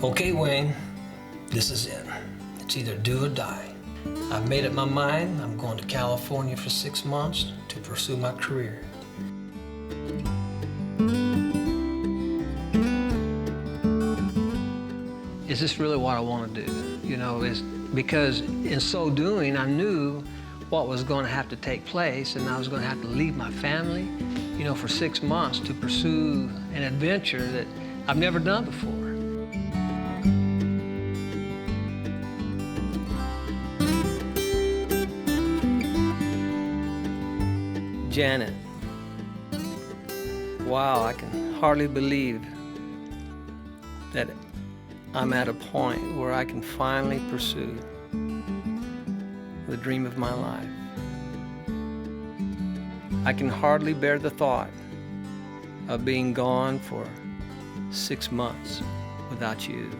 Okay, Wayne, this is it. It's either do or die. I've made up my mind. I'm going to California for 6 months to pursue my career. Is this really what I want to do? You know, is because in so doing, I knew what was going to have to take place, and I was going to have to leave my family, you know, for 6 months to pursue an adventure that I've never done before. Janet, wow, I can hardly believe that I'm at a point where I can finally pursue the dream of my life. I can hardly bear the thought of being gone for 6 months without you.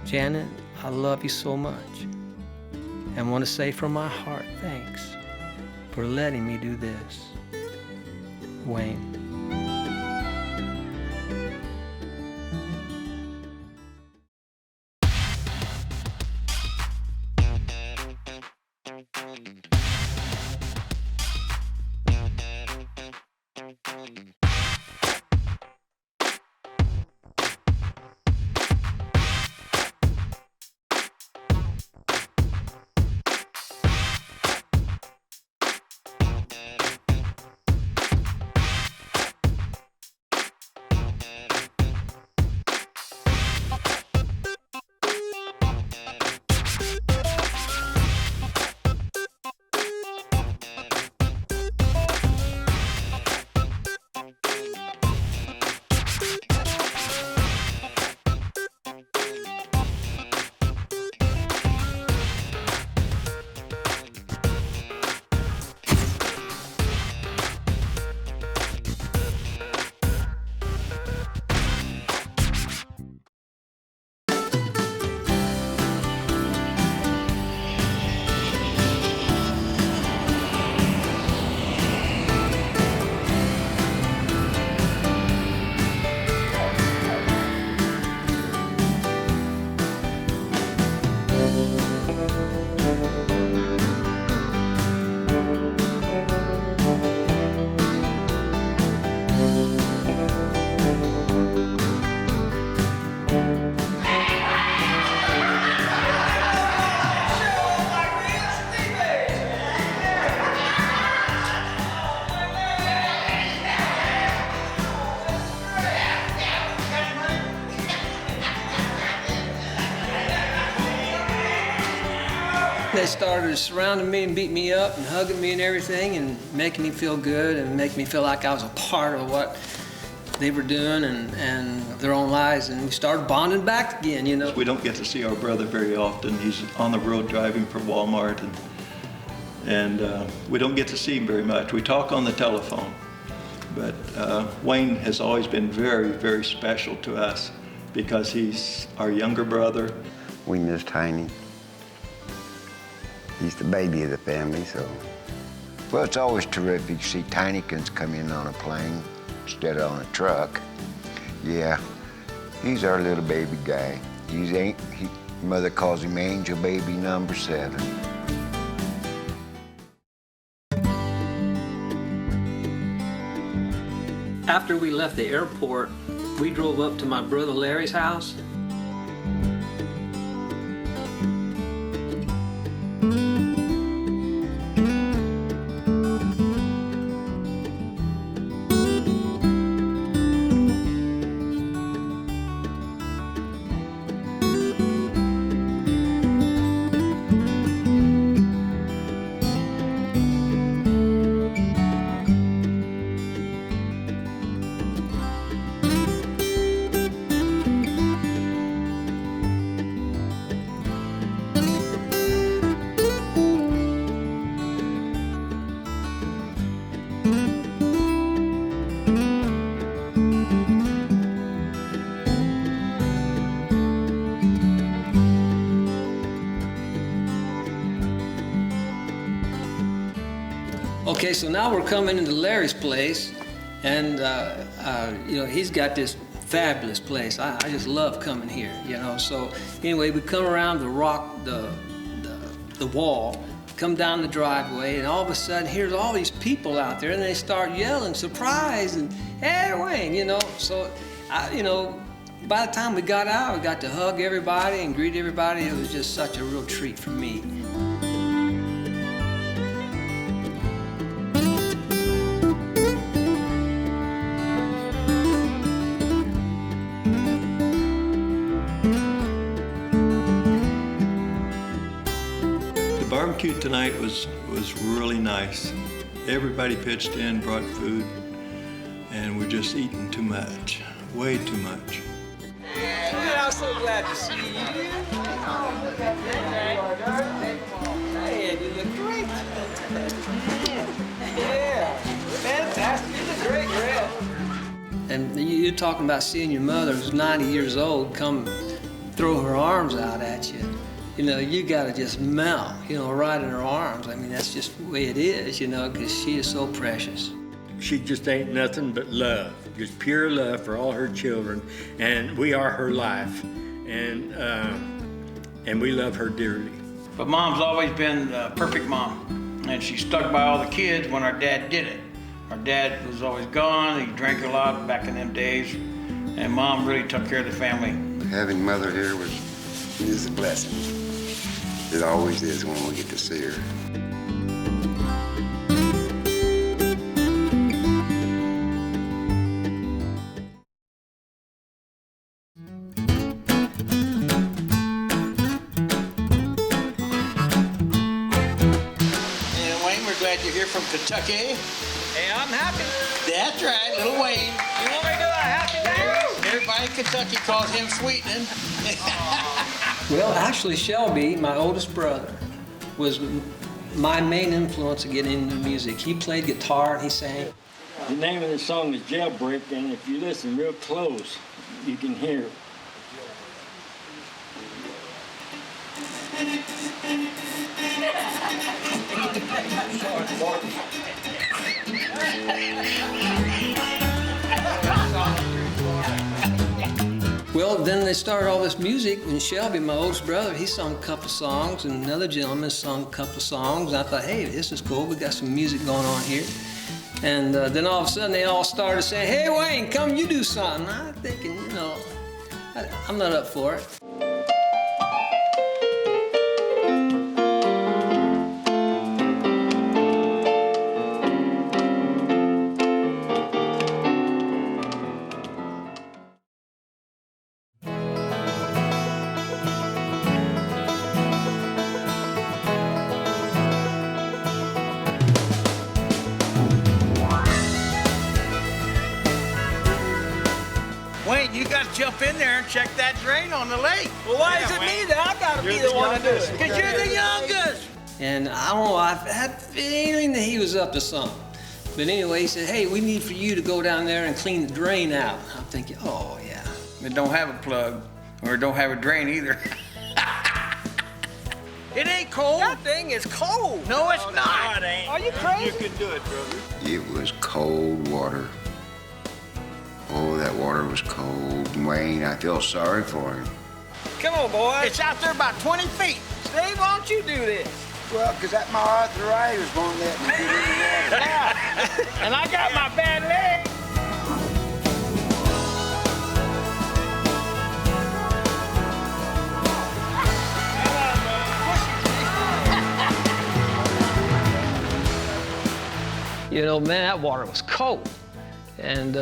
Janet, I love you so much and want to say from my heart, thanks for letting me do this. Wayne. They started surrounding me and beating me up and hugging me and everything and making me feel good and making me feel like I was a part of what they were doing and their own lives, and we started bonding back again, you know. We don't get to see our brother very often. He's on the road driving for Walmart, and we don't get to see him very much. We talk on the telephone, but Wayne has always been very, very special to us because he's our younger brother. We miss Tiny. He's the baby of the family, so. Well, it's always terrific to see Tinykins come in on a plane instead of on a truck. Yeah, he's our little baby guy. Mother calls him Angel Baby number 7. After we left the airport, we drove up to my brother Larry's house. Okay, so now we're coming into Larry's place, and you know, he's got this fabulous place. I just love coming here, you know. So anyway, we come around the wall, come down the driveway, and all of a sudden, here's all these people out there, and they start yelling, surprise, and hey, Wayne, you know. So, you know, by the time we got out, we got to hug everybody and greet everybody. It was just such a real treat for me. The barbecue tonight was really nice. Everybody pitched in, brought food, and we're just eating too much, way too much. Yeah, I'm so glad to see you. Hey, you look great. Yeah, fantastic. You look great, Red. And you're talking about seeing your mother, who's 90 years old, come throw her arms out at you. You know, you gotta just melt, you know, right in her arms. I mean, that's just the way it is, you know, because she is so precious. She just ain't nothing but love, just pure love for all her children, and we are her life, and we love her dearly. But Mom's always been a perfect mom, and she stuck by all the kids when our dad did it. Our dad was always gone, he drank a lot back in them days, and Mom really took care of the family. Having Mother here is a blessing. It always is when we get to see her. Glad you're here from Kentucky. Hey, I'm happy. That's right, little Wayne. You want me to do a happy dance? Everybody in Kentucky calls him Sweetening. Well, actually, Shelby, my oldest brother, was my main influence to get into music. He played guitar and he sang. The name of the song is Jailbreak, and if you listen real close, you can hear it. Well, then they started all this music, and Shelby, my oldest brother, he sung a couple songs, and another gentleman sung a couple songs. And I thought, hey, this is cool. We got some music going on here. And then all of a sudden, they all started saying, hey, Wayne, come you do something. I'm thinking, you know, I'm not up for it. Wayne, you got to jump in there and check that drain on the lake. Well, why is it me that I gotta be the one to do it? Because you're the youngest. And I don't know, I had a feeling that he was up to something. But anyway, he said, hey, we need for you to go down there and clean the drain out. I'm thinking, oh, yeah. It don't have a plug, or it don't have a drain either. It ain't cold. That thing is cold. No, it's not. Are you crazy? You can do it, brother. It was cold water. Oh, that water was cold. Wayne, I feel sorry for him. Come on, boy. It's out there about 20 feet. Steve, why don't you do this? Well, because that my arthritis won't let me get in the water. Yeah. And I got my bad leg. You know, man, that water was cold. And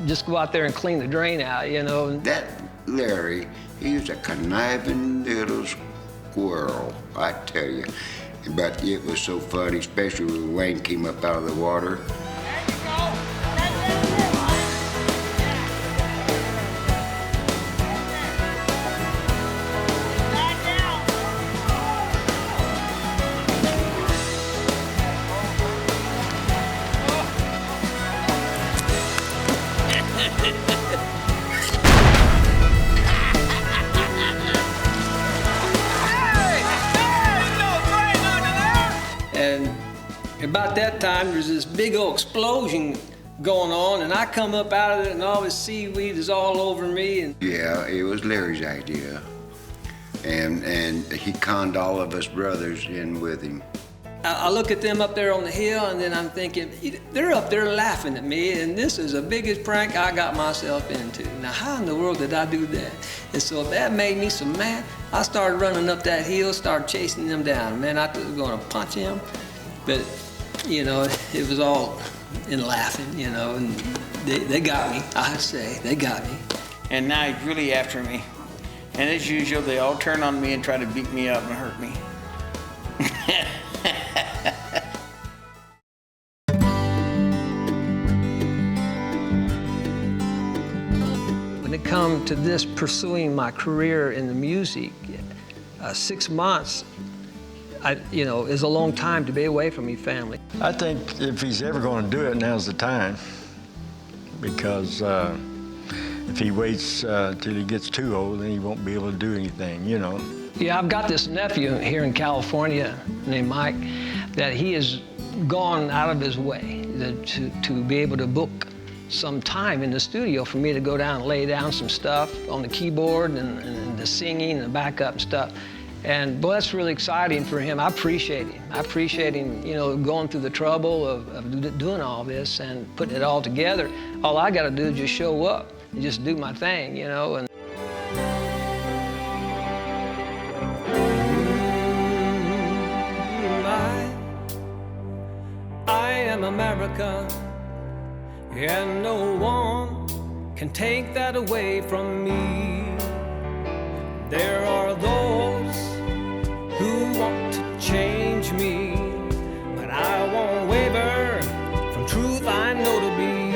just go out there and clean the drain out, you know. That Larry, he was a conniving little squirrel, I tell you. But it was so funny, especially when Wayne came up out of the water. And about that time, there's this big old explosion going on, and I come up out of it, and all this seaweed is all over me. And Yeah, it was Larry's idea. And he conned all of us brothers in with him. I look at them up there on the hill, and then I'm thinking, they're up there laughing at me, and this is the biggest prank I got myself into. Now, how in the world did I do that? And so that made me so mad. I started running up that hill, started chasing them down. Man, I was going to punch him, but, you know, it was all in laughing, you know, and they got me, I say, they got me. And now he's really after me. And as usual, they all turn on me and try to beat me up and hurt me. When it come to this pursuing my career in the music, 6 months, is a long time to be away from your family. I think if he's ever going to do it, now's the time. Because if he waits till he gets too old, then he won't be able to do anything, you know. Yeah, I've got this nephew here in California named Mike that he has gone out of his way to be able to book some time in the studio for me to go down and lay down some stuff on the keyboard and the singing and the backup and stuff. And boy, that's really exciting for him. I appreciate him. I appreciate him, going through the trouble of doing all this and putting it all together. All I got to do is just show up and just do my thing, And I am America, and no one can take that away from me. There are those who want to change me, but I won't waver from truth I know to be.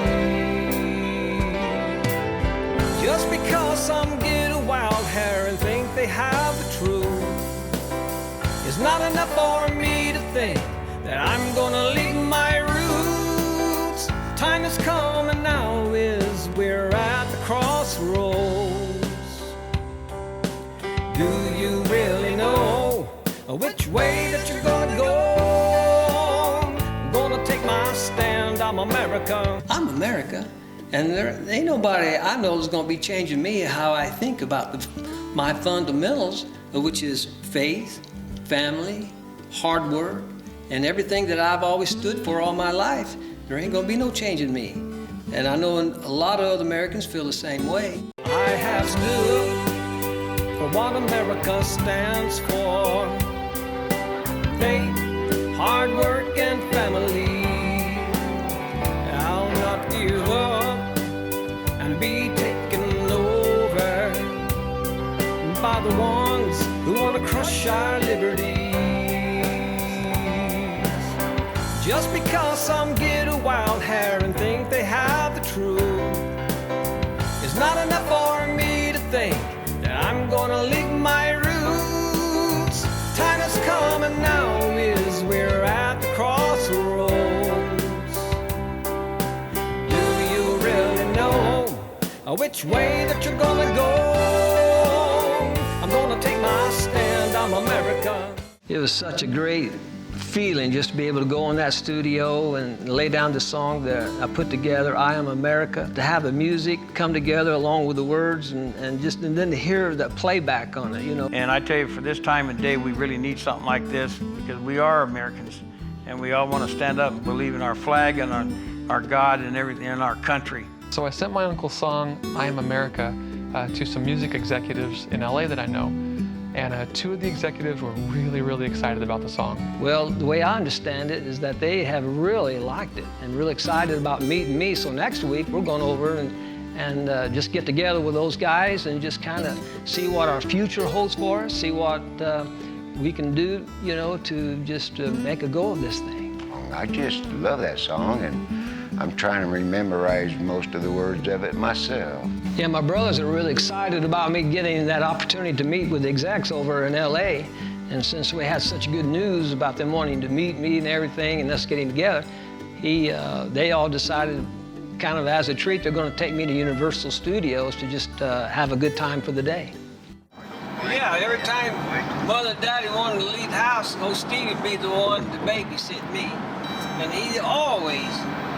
Just because some get a wild hair and think they have the truth is not enough for me to think that I'm gonna leave my roots. Time has come and now is we're at the crossroads. Do you really know which way that you're gonna go? I'm gonna take my stand, I'm America. I'm America, and there ain't nobody I know is gonna be changing me how I think about my fundamentals, which is faith, family, hard work, and everything that I've always stood for all my life. There ain't gonna be no changing me. And I know a lot of other Americans feel the same way. I have stood for what America stands for. Faith, hard work, and family. I'll not give up and be taken over by the ones who want to crush our liberties. Just because some get a wild hair and think they have the truth is not enough for me to think that I'm gonna leave my roots. Time has come and now is we're at the crossroads. Do you really know which way that you're gonna go? I'm gonna take my stand, I'm America. It was such a great feeling just to be able to go in that studio and lay down the song that I put together, I Am America, to have the music come together along with the words and then to hear the playback on it, And I tell you, for this time of day, we really need something like this because we are Americans and we all want to stand up and believe in our flag and our God and everything in our country. So I sent my uncle's song, I Am America, to some music executives in LA that I know. And two of the executives were really, really excited about the song. Well, the way I understand it is that they have really liked it and really excited about meeting me. So next week, we're going over and just get together with those guys and just kind of see what our future holds for us, see what we can do, to just make a go of this thing. I just love that song, and I'm trying to memorize most of the words of it myself. Yeah, my brothers are really excited about me getting that opportunity to meet with the execs over in LA. And since we had such good news about them wanting to meet me and everything and us getting together, they all decided kind of as a treat, they're going to take me to Universal Studios to just have a good time for the day. Yeah, every time Mother and Daddy wanted to leave the house, old Stevie would be the one to babysit me. And he always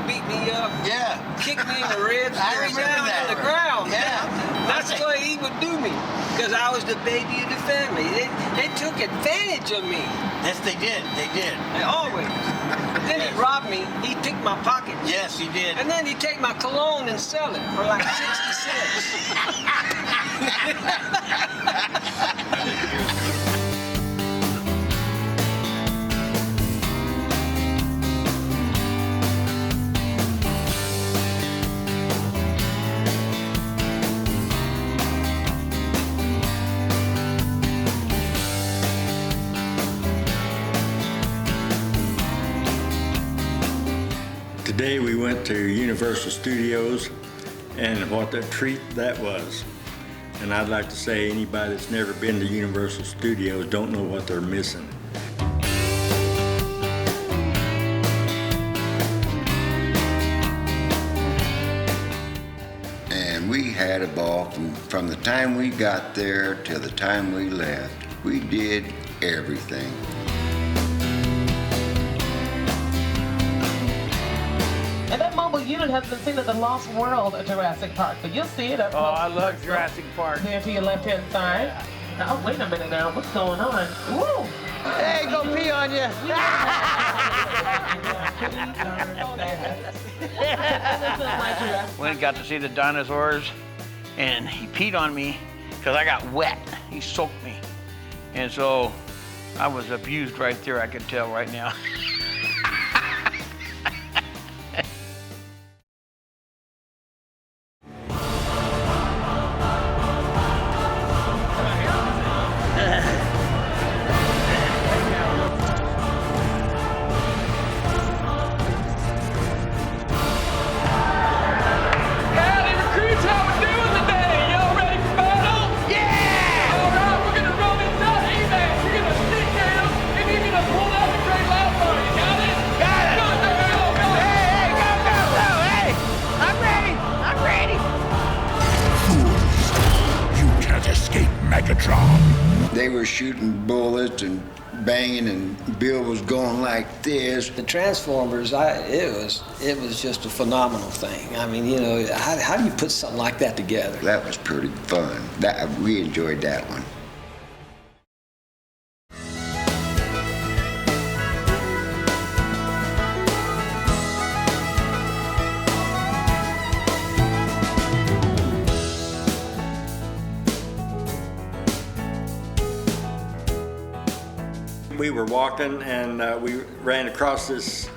beat me up. Yeah. Kicked me in the ribs. I threw me remember down that. on the ground, man. Yeah. That's the way he would do me, because I was the baby of the family. They took advantage of me. Yes, they did. They did. They always. And then he robbed me. He picked my pockets. Yes, he did. And then he'd take my cologne and sell it for like 60 cents. Today we went to Universal Studios, and what a treat that was. And I'd like to say anybody that's never been to Universal Studios don't know what they're missing. And we had a ball from the time we got there till the time we left. We did everything. And that mobile unit has been seen at the Lost World at Jurassic Park, but you'll see it up Oh, I love Jurassic Park. there to your left-hand side. Now, wait a minute now, what's going on? Woo! Hey, go pee on you. Went and got to see the dinosaurs, and he peed on me because I got wet. He soaked me. And so I was abused right there, I could tell right now. Howdy, recruits, how we doing today? Y'all ready for battle? Yeah! All right, we're gonna run inside AMAX. We're gonna stick down, and you're gonna pull out the great loud bar. You got it? Got it! Go, go, go, go! Hey, go, go, go! Hey! I'm ready! I'm ready! You can't escape Megatron. They were shooting bullets and banging, and Bill was going like this. The Transformers, it was just a phenomenal thing. I mean, you know, how do you put something like that together? That was pretty fun. We enjoyed that one. We were walking, and we ran across this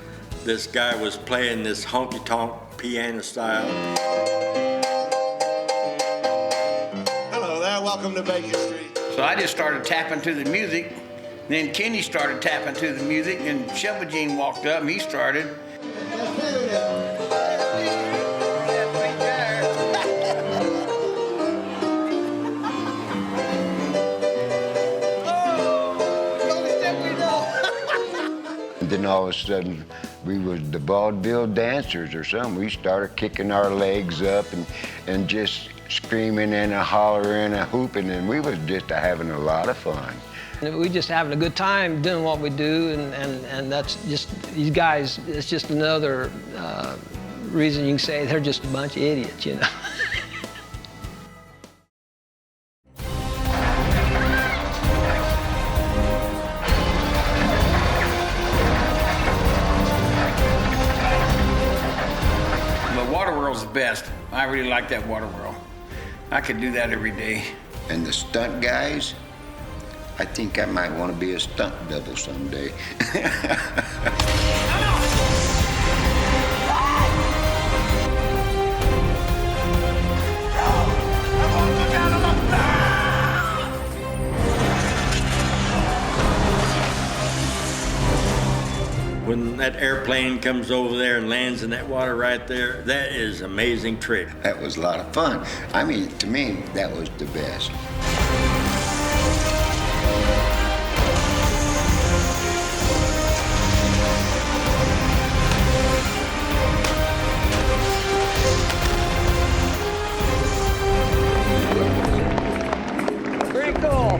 guy was playing this honky-tonk piano style. Hello there, welcome to Baker Street. So I just started tapping to the music. Then Kenny started tapping to the music, and Shelby Jean walked up, and he started. And then all of a sudden, we was the vaudeville dancers or something. We started kicking our legs up and just screaming and hollering and hooping, and we was just having a lot of fun. We just having a good time doing what we do, and that's just, these guys, it's just another reason you can say they're just a bunch of idiots, you know. But Waterworld's the best. I really like that Waterworld. I could do that every day. And the stunt guys, I think I might want to be a stunt double someday. When that airplane comes over there and lands in that water right there, that is an amazing trick. That was a lot of fun. I mean, to me, that was the best. Pretty cool.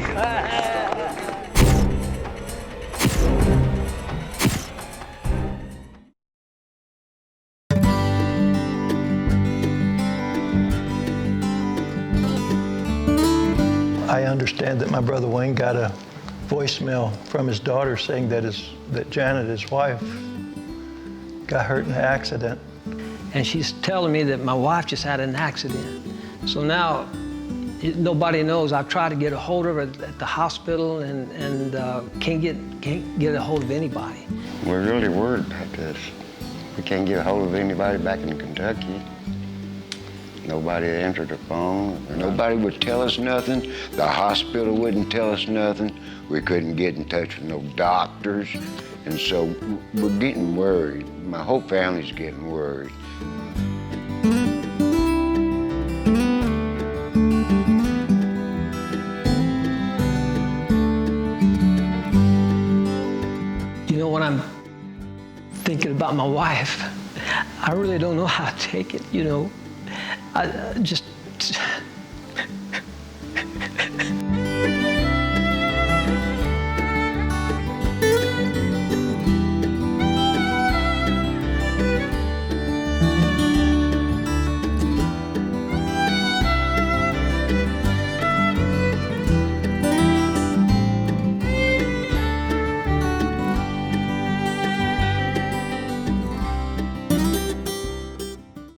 I understand that my brother Wayne got a voicemail from his daughter saying that Janet, his wife, got hurt in an accident. And she's telling me that my wife just had an accident. So now nobody knows. I've tried to get a hold of her at the hospital and can't get a hold of anybody. We're really worried about this. We can't get a hold of anybody back in Kentucky. Nobody answered the phone. Nobody would tell us nothing. The hospital wouldn't tell us nothing. We couldn't get in touch with no doctors. And so we're getting worried. My whole family's getting worried. You know, when I'm thinking about my wife, I really don't know how to take it, you know. I just